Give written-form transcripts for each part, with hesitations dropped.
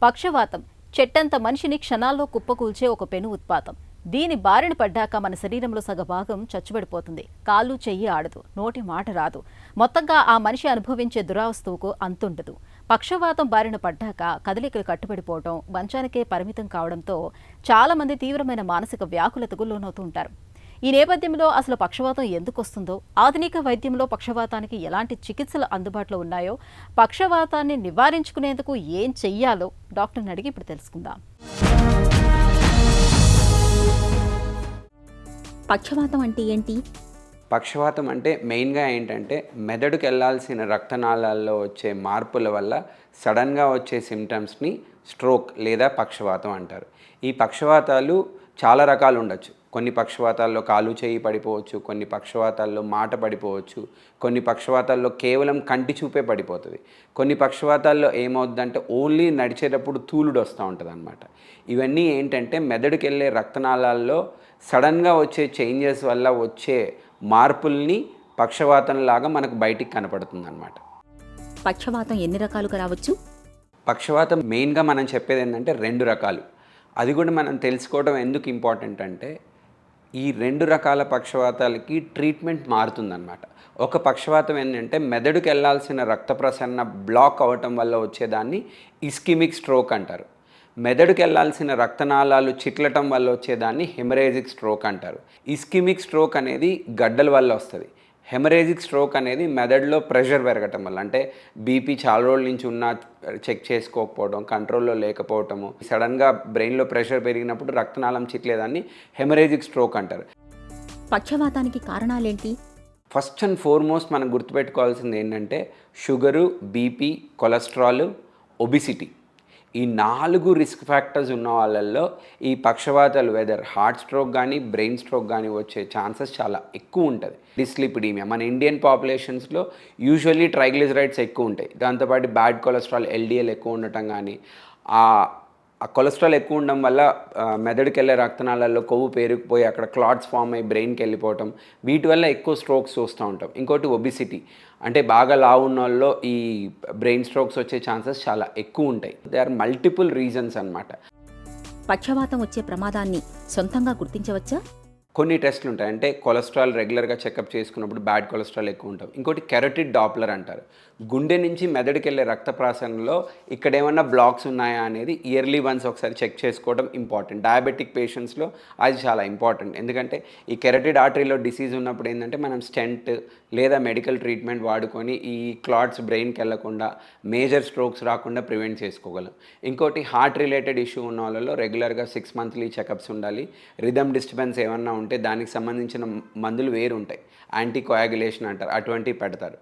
పక్షవాతం చెట్టంత మనిషిని క్షణాల్లో కుప్పకూల్చే ఒక పెను ఉత్పాతం. దీని బారిన పడ్డాక మన శరీరంలో సగభాగం చచ్చుబడిపోతుంది. కాళ్ళు చెయ్యి ఆడదు, నోటి మాట రాదు. మొత్తంగా ఆ మనిషి అనుభవించే దురావస్థకు అంతుండదు. పక్షవాతం బారిన పడ్డాక కదలికలు కట్టుబడిపోవడం, మంచానికే పరిమితం కావడంతో చాలా మంది తీవ్రమైన మానసిక వ్యాకులతకు లోనవుతూ ఉంటారు. ఈ నేపథ్యంలో అసలు పక్షవాతం ఎందుకు వస్తుందో, ఆధునిక వైద్యంలో పక్షవాతానికి ఎలాంటి చికిత్సలు అందుబాటులో ఉన్నాయో, పక్షవాతాన్ని నివారించుకునేందుకు ఏం చెయ్యాలో డాక్టర్ని అడిగి ఇప్పుడు తెలుసుకుందాం. పక్షవాతం అంటే ఏంటి? పక్షవాతం అంటే మెయిన్గా ఏంటంటే మెదడుకు వెళ్ళాల్సిన రక్తనాళాల్లో వచ్చే మార్పుల వల్ల సడన్గా వచ్చే సిమ్టమ్స్ని స్ట్రోక్ లేదా పక్షవాతం అంటారు. ఈ పక్షవాతాలు చాలా రకాలు ఉండొచ్చు. కొన్ని పక్షవాతాల్లో కాలు చేయి పడిపోవచ్చు, కొన్ని పక్షవాతాల్లో మాట పడిపోవచ్చు, కొన్ని పక్షవాతాల్లో కేవలం కంటి చూపే పడిపోతుంది, కొన్ని పక్షవాతాల్లో ఏమవుతుందంటే ఓన్లీ నడిచేటప్పుడు తూలుడు వస్తూ ఉంటుంది అన్నమాట. ఇవన్నీ ఏంటంటే మెదడుకి వెళ్ళే రక్తనాళాల్లో సడన్గా వచ్చే చేంజెస్ వల్ల వచ్చే మార్పుల్ని పక్షవాతంలాగా మనకు బయటికి కనపడుతుంది అన్నమాట. పక్షవాతం ఎన్ని రకాలుగా రావచ్చు? పక్షవాతం మెయిన్గా మనం చెప్పేది ఏంటంటే 2 రకాలు. అది కూడా మనం తెలుసుకోవడం ఎందుకు ఇంపార్టెంట్ అంటే ఈ 2 రకాల పక్షవాతాలకి ట్రీట్మెంట్ మారుతుందన్నమాట. ఒక పక్షవాతం ఏంటంటే మెదడుకు వెళ్ళాల్సిన రక్త ప్రసరణ బ్లాక్ అవ్వటం వల్ల వచ్చేదాన్ని ఇస్కిమిక్ స్ట్రోక్ అంటారు. మెదడుకు వెళ్ళాల్సిన రక్తనాళాలు చిట్లటం వల్ల వచ్చేదాన్ని హెమరేజిక్ స్ట్రోక్ అంటారు. ఇస్కిమిక్ స్ట్రోక్ అనేది గడ్డల వల్ల వస్తుంది. హెమరేజిక్ స్ట్రోక్ అనేది మెదడులో ప్రెషర్ పెరగటం వల్ల, అంటే బీపీ చాలా రోజుల నుంచి ఉన్నా చెక్ చేసుకోకపోవడం, కంట్రోల్లో లేకపోవటము, సడన్గా బ్రెయిన్లో ప్రెషర్ పెరిగినప్పుడు రక్తనాళం చిట్లేదాన్ని హెమరేజిక్ స్ట్రోక్ అంటారు. పక్షవాతానికి కారణాలేంటి? ఫస్ట్ అండ్ ఫార్మోస్ట్ మనం గుర్తుపెట్టుకోవాల్సింది ఏంటంటే షుగరు, బీపీ, కొలెస్ట్రాల్, ఒబిసిటీ. ఈ 4 రిస్క్ ఫ్యాక్టర్స్ ఉన్న వాళ్ళల్లో ఈ పక్షవాతాలు వెదర్ హార్ట్ స్ట్రోక్ కానీ బ్రెయిన్ స్ట్రోక్ కానీ వచ్చే ఛాన్సెస్ చాలా ఎక్కువ ఉంటుంది. డిస్లిపిడీమియా మన ఇండియన్ పాపులేషన్స్లో యూజువల్లీ ట్రైగ్లిజరైడ్స్ ఎక్కువ ఉంటాయి. దాంతోపాటు బ్యాడ్ కొలెస్ట్రాల్ ఎల్డిఎల్ ఎక్కువ ఉండటం కానీ, ఆ కొలెస్ట్రాల్ ఎక్కువ ఉండడం వల్ల మెదడుకి వెళ్ళే రక్తనాళాల్లో కొవ్వు పేరుకుపోయి అక్కడ క్లాట్స్ ఫామ్ అయ్యి బ్రెయిన్కి వెళ్ళిపోవటం, వీటి వల్ల ఎక్కువ స్ట్రోక్స్ చూస్తూ ఉంటాం. ఇంకోటి ఒబిసిటీ, అంటే బాగా లావు ఉన్న వాళ్ళలో ఈ బ్రెయిన్ స్ట్రోక్స్ వచ్చే ఛాన్సెస్ చాలా ఎక్కువ ఉంటాయి. దే ఆర్ మల్టిపుల్ రీజన్స్ అన్నమాట. పక్షవాతం వచ్చే ప్రమాదాన్ని సొంతంగా గుర్తించవచ్చా? కొన్ని టెస్టులు ఉంటాయి. అంటే కొలెస్ట్రాల్ రెగ్యులర్గా చెకప్ చేసుకున్నప్పుడు బ్యాడ్ కొలెస్ట్రాల్ ఎక్కువ ఉంటాం. ఇంకోటి కెరోటిడ్ డాప్లర్ అంటారు. గుండె నుంచి మెదడుకి వెళ్ళే రక్త ప్రసరణలో ఇక్కడ ఏమన్నా బ్లాక్స్ ఉన్నాయా అనేది ఇయర్లీ వన్స్ ఒకసారి చెక్ చేసుకోవడం ఇంపార్టెంట్. డయాబెటిక్ పేషెంట్స్లో అది చాలా ఇంపార్టెంట్. ఎందుకంటే ఈ కెరోటిడ్ ఆర్టరీలో డిసీజ్ ఉన్నప్పుడు ఏంటంటే మనం స్టెంట్ లేదా మెడికల్ ట్రీట్మెంట్ వాడుకొని ఈ క్లాట్స్ బ్రెయిన్కి వెళ్లకుండా మేజర్ స్ట్రోక్స్ రాకుండా ప్రివెంట్ చేసుకోగలం. ఇంకోటి హార్ట్ రిలేటెడ్ ఇష్యూ ఉన్న వాళ్ళలో రెగ్యులర్గా 6 మంత్లీ చెకప్స్ ఉండాలి. రిథమ్ డిస్టర్బెన్స్ ఏమన్నా ఉంటే దానికి సంబంధించిన మందులు వేరు ఉంటాయి, యాంటీ కోయాగులేషన్ అంటారు, అటువంటివి పెడతారు.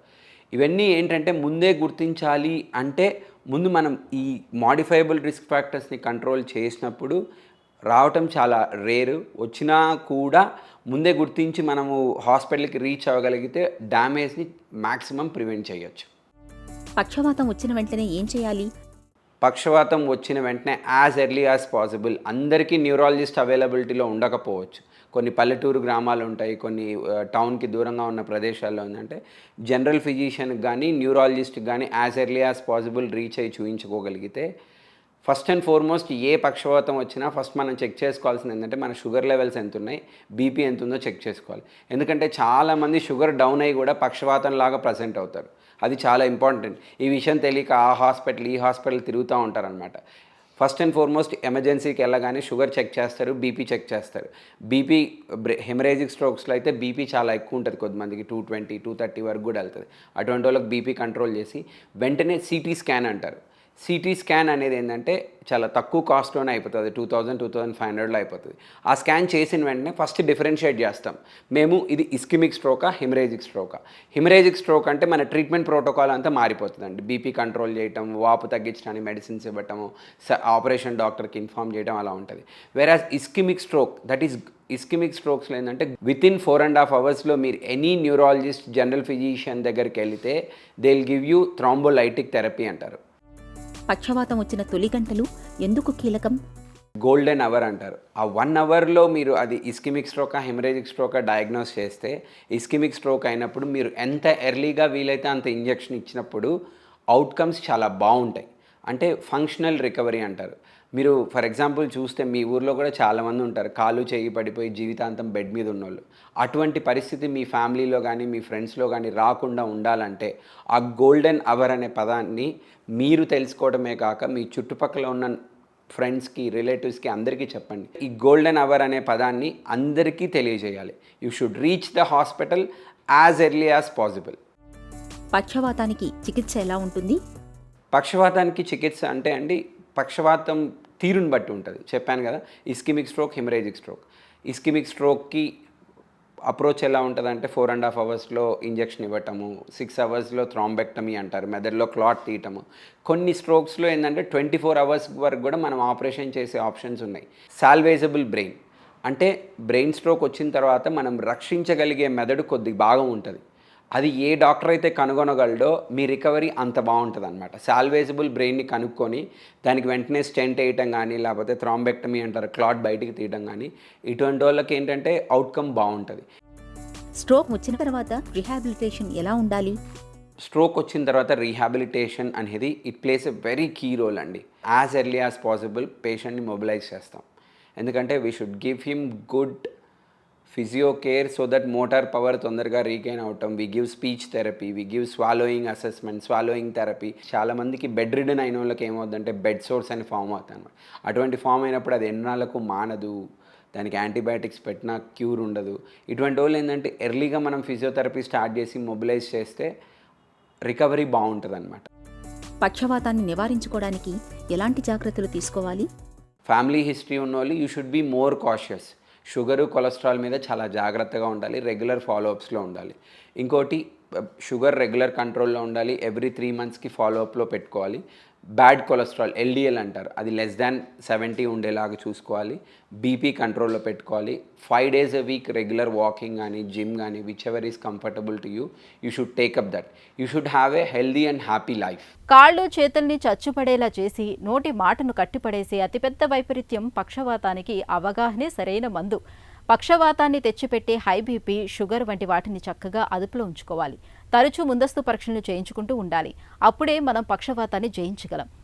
ఇవన్నీ ఏంటంటే ముందే గుర్తించాలి. అంటే ముందు మనం ఈ మాడిఫైబుల్ రిస్క్ ఫ్యాక్టర్స్ని కంట్రోల్ చేసినప్పుడు రావటం చాలా రేరు. వచ్చినా కూడా ముందే గుర్తించి మనము హాస్పిటల్కి రీచ్ అవ్వగలిగితే డ్యామేజ్ని మ్యాక్సిమం ప్రివెంట్ చేయొచ్చు. పక్షవాతం వచ్చిన వెంటనే ఏం చేయాలి? పక్షవాతం వచ్చిన వెంటనే యాజ్ ఎర్లీ యాజ్ పాసిబుల్, అందరికీ న్యూరాలజిస్ట్ అవైలబిలిటీలో ఉండకపోవచ్చు. కొన్ని పల్లెటూరు గ్రామాలు ఉంటాయి, కొన్ని టౌన్కి దూరంగా ఉన్న ప్రదేశాల్లో ఉందంటే జనరల్ ఫిజిషియన్కి కానీ న్యూరాలజిస్ట్కి కానీ as early as possible reach అయ్యి చూయించుకోగలిగితే ఫస్ట్ అండ్ ఫార్మోస్ట్ ఏ పక్షవాతం వచ్చినా ఫస్ట్ మనం చెక్ చేసుకోవాల్సింది ఏంటంటే మన షుగర్ లెవెల్స్ ఎంత ఉన్నాయి, బీపీ ఎంత ఉందో చెక్ చేసుకోవాలి. ఎందుకంటే చాలామంది షుగర్ డౌన్ అయ్యి కూడా పక్షవాతం లాగా ప్రజెంట్ అవుతారు. అది చాలా ఇంపార్టెంట్. ఈ విషయం తెలియక ఆ హాస్పిటల్ ఈ హాస్పిటల్ తిరుగుతూ ఉంటారనమాట. ఫస్ట్ అండ్ ఫార్మోస్ట్ ఎమర్జెన్సీకి వెళ్ళగానే షుగర్ చెక్ చేస్తారు, బీపీ చెక్ చేస్తారు. బీపీ హెమరేజిక్ స్ట్రోక్స్లో అయితే బీపీ చాలా ఎక్కువ ఉంటుంది, కొద్దిమందికి 220, 230 వరకు కూడా వెళ్తుంది. అటువంటి వాళ్ళకి బీపీ కంట్రోల్ చేసి వెంటనే సిటీ స్కాన్ అంటారు. సిటీ స్కాన్ అనేది ఏంటంటే చాలా తక్కువ కాస్ట్లోనే అయిపోతుంది, 2000, 2500లో అయిపోతుంది. ఆ స్కాన్ చేసిన వెంటనే ఫస్ట్ డిఫరెన్షియేట్ చేస్తాం మేము, ఇది ఇస్కిమిక్ స్ట్రోకా హెమరేజిక్ స్ట్రోకా. హెమరేజిక్ స్ట్రోక్ అంటే మన ట్రీట్మెంట్ ప్రోటోకాల్ అంతా మారిపోతుందండి. బీపీ కంట్రోల్ చేయటం, వాపు తగ్గించడానికి మెడిసిన్స్ ఇవ్వటము, ఆపరేషన్ డాక్టర్కి ఇన్ఫామ్ చేయడం అలా ఉంటుంది. Whereas ischaemic stroke, that is ischaemic స్ట్రోక్స్లో ఏంటంటే వితిన్ 4.5 అవర్స్లో మీరు ఎనీ న్యూరాలజిస్ట్ జనరల్ ఫిజిషియన్ దగ్గరికి వెళితే they will give you thrombolytic therapy అంటారు. పక్షవాతం వచ్చిన తొలి గంటలు ఎందుకు కీలకం? గోల్డెన్ అవర్ అంటారు. ఆ 1 అవర్లో మీరు అది ఇస్కిమిక్ స్ట్రోకా హెమరేజిక్ స్ట్రోకా డయాగ్నోస్ చేస్తే, ఇస్కిమిక్ స్ట్రోక్ అయినప్పుడు మీరు ఎంత ఎర్లీగా వీలైతే అంత ఇంజెక్షన్ ఇచ్చినప్పుడు అవుట్కమ్స్ చాలా బాగుంటాయి. అంటే ఫంక్షనల్ రికవరీ అంటారు. మీరు ఫర్ ఎగ్జాంపుల్ చూస్తే మీ ఊర్లో కూడా చాలామంది ఉంటారు కాలు చేయి పడిపోయి జీవితాంతం బెడ్ మీద ఉన్నోళ్ళు. అటువంటి పరిస్థితి మీ ఫ్యామిలీలో కానీ మీ ఫ్రెండ్స్లో కానీ రాకుండా ఉండాలంటే ఆ గోల్డెన్ అవర్ అనే పదాన్ని మీరు తెలుసుకోవడమే కాక మీ చుట్టుపక్కల ఉన్న ఫ్రెండ్స్కి రిలేటివ్స్కి అందరికీ చెప్పండి. ఈ గోల్డెన్ అవర్ అనే పదాన్ని అందరికీ తెలియజేయాలి. You should reach the hospital as early as possible. పక్షవాతానికి చికిత్స ఎలా ఉంటుంది? పక్షవాతానికి చికిత్స అంటే అండి, పక్షవాతం తీరుని బట్టి ఉంటుంది. చెప్పాను కదా, ischaemic stroke, haemorrhagic stroke. Ischaemic స్ట్రోక్కి అప్రోచ్ ఎలా ఉంటుందంటే 4.5 అవర్స్లో ఇంజెక్షన్ ఇవ్వటము, 6 అవర్స్లో థ్రాంబెక్టమీ అంటారు, మెదడులో క్లాట్ తీయటము. కొన్ని స్ట్రోక్స్లో ఏంటంటే 24 అవర్స్ వరకు కూడా మనం ఆపరేషన్ చేసే ఆప్షన్స్ ఉన్నాయి. సాల్వేజబుల్ బ్రెయిన్ అంటే బ్రెయిన్ స్ట్రోక్ వచ్చిన తర్వాత మనం రక్షించగలిగే మెదడు కొద్ది భాగం ఉంటుంది. అది ఏ డాక్టర్ అయితే కనుగొనగలడో మీ రికవరీ అంత బాగుంటుంది అనమాట. సాల్వేజబుల్ బ్రెయిన్ని కనుక్కొని దానికి వెంటనే స్టెంట్ వేయటం కానీ, లేకపోతే థ్రాంబెక్టమీ అంటారు, క్లాట్ బయటికి తీయడం కానీ, ఇటువంటి వాళ్ళకి ఏంటంటే అవుట్కమ్ బాగుంటుంది. స్ట్రోక్ వచ్చిన తర్వాత రిహాబిలిటేషన్ ఎలా ఉండాలి? స్ట్రోక్ వచ్చిన తర్వాత రీహాబిలిటేషన్ అనేది it plays a very key role అండి. యాజ్ ఎర్లీ యాజ్ పాసిబుల్ పేషెంట్ని మొబిలైజ్ చేస్తాం. ఎందుకంటే we should give him good physio care so that motor power తొందరగా రీగైన్ అవటం. We give speech therapy, we give swallowing assessment, swallowing therapy. చాలామందికి bedridden అయిన వాళ్ళకి ఏమవుతుందంటే బెడ్ సోర్స్ అని ఫామ్ అవుతుంది అనమాట. అటువంటి ఫామ్ అయినప్పుడు అది ఎన్నాళ్ళకు మానదు, దానికి యాంటీబయాటిక్స్ పెట్టినా క్యూర్ ఉండదు. ఇటువంటి వాళ్ళు ఏంటంటే ఎర్లీగా మనం ఫిజియోథెరపీ స్టార్ట్ చేసి మొబిలైజ్ చేస్తే రికవరీ బాగుంటుంది అనమాట. పక్షవాతాన్ని నివారించుకోవడానికి ఎలాంటి జాగ్రత్తలు తీసుకోవాలి? ఫ్యామిలీ హిస్టరీ ఉన్న వాళ్ళు you should be more cautious. Sugar, cholesterol మీద చాలా జాగ్రత్తగా ఉండాలి, రెగ్యులర్ ఫాలోఅప్స్లో ఉండాలి. ఇంకోటి షుగర్ రెగ్యులర్ కంట్రోల్లో ఉండాలి, ఎవ్రీ 3 మంత్స్కి ఫాలోఅప్లో పెట్టుకోవాలి. బ్యాడ్ కొలెస్ట్రాల్ ఎల్డిఎల్ అంటారు, అది <70 ఉండేలాగా చూసుకోవాలి. బీపీ కంట్రోల్లో పెట్టుకోవాలి. 5 days a week regular walking కానీ జిమ్ కానీ which ever is comfortable to you, you should take up that. You should have a healthy and happy life. కాళ్ళు చేతుల్ని చచ్చుపడేలా చేసి నోటి మాటను కట్టిపడేసే అతిపెద్ద వైపరీత్యం పక్షవాతానికి అవగాహనే సరైన మందు. పక్షవాతాన్ని తెచ్చిపెట్టే హై బీపీ, షుగర్ వంటి వాటిని చక్కగా అదుపులో ఉంచుకోవాలి. తరచూ ముందస్తు పరీక్షలు చేయించుకుంటూ ఉండాలి. అప్పుడే మనం పక్షవాతాన్ని జయించగలం.